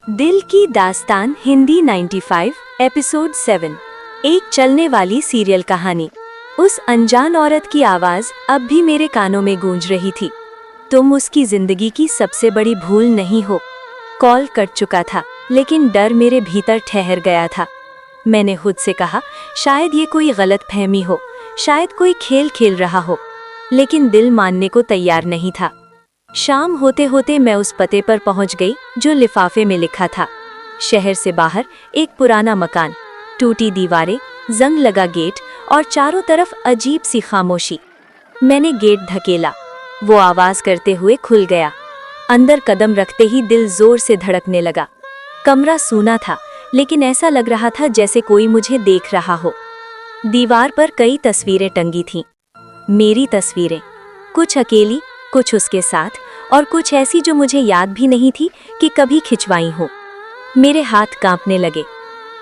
दिल की दास्तान हिंदी 95 एपिसोड 7। एक चलने वाली सीरियल कहानी। उस अनजान औरत की आवाज अब भी मेरे कानों में गूंज रही थी। तुम उसकी जिंदगी की सबसे बड़ी भूल नहीं हो। कॉल कट चुका था, लेकिन डर मेरे भीतर ठहर गया था। मैंने खुद से कहा, शायद ये कोई गलतफहमी हो, शायद कोई खेल खेल रहा हो, लेकिन दिल मानने को तैयार नहीं था। शाम होते होते मैं उस पते पर पहुंच गई जो लिफाफे में लिखा था। शहर से बाहर एक पुराना मकान, टूटी दीवारें, जंग लगा गेट और चारों तरफ अजीब सी खामोशी। मैंने गेट धकेला, वो आवाज करते हुए खुल गया। अंदर कदम रखते ही दिल जोर से धड़कने लगा। कमरा सूना था, लेकिन ऐसा लग रहा था जैसे कोई मुझे देख रहा हो। दीवार पर कई तस्वीरें टंगी थीं, मेरी तस्वीरें, कुछ अकेली, कुछ उसके साथ, और कुछ ऐसी जो मुझे याद भी नहीं थी कि कभी खिंचवाई हो। मेरे हाथ कांपने लगे।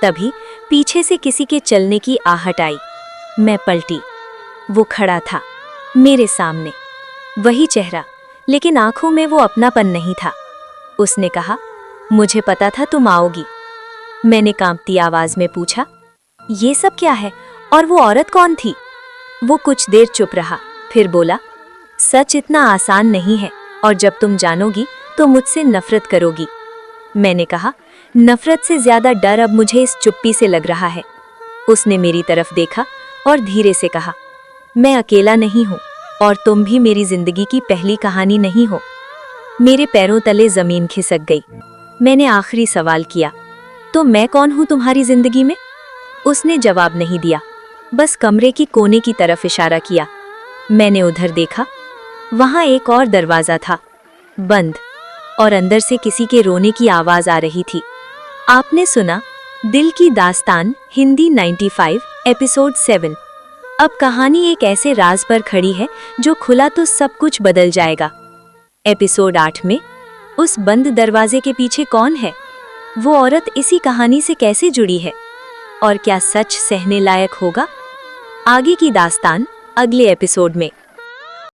तभी पीछे से किसी के चलने की आहट आई। मैं पलटी। वो खड़ा था मेरे सामने, वही चेहरा, लेकिन आंखों में वो अपनापन नहीं था। उसने कहा, मुझे पता था तुम आओगी। मैंने कांपती आवाज में पूछा, ये सब क्या है और वो औरत कौन थी? वो कुछ देर चुप रहा, फिर बोला, सच इतना आसान नहीं है, और जब तुम जानोगी तो मुझसे नफरत करोगी। मैंने कहा, नफरत से ज्यादा डर अब मुझे इस चुप्पी से लग रहा है। उसने मेरी तरफ देखा और धीरे से कहा, मैं अकेला नहीं हूँ, और तुम भी मेरी जिंदगी की पहली कहानी नहीं हो। मेरे पैरों तले जमीन खिसक गई। मैंने आखिरी सवाल किया, तो मैं कौन हूँ तुम्हारी जिंदगी में? उसने जवाब नहीं दिया, बस कमरे की कोने की तरफ इशारा किया। मैंने उधर देखा। वहां एक और दरवाजा था, बंद, और अंदर से किसी के रोने की आवाज आ रही थी। आपने सुना दिल की दास्तान हिंदी 95 एपिसोड 7। अब कहानी एक ऐसे राज पर खड़ी है जो खुला तो सब कुछ बदल जाएगा। एपिसोड 8 में उस बंद दरवाजे के पीछे कौन है? वो औरत इसी कहानी से कैसे जुड़ी है? और क्या सच सहने लायक होगा? आगे की दास्तान अगले एपिसोड में।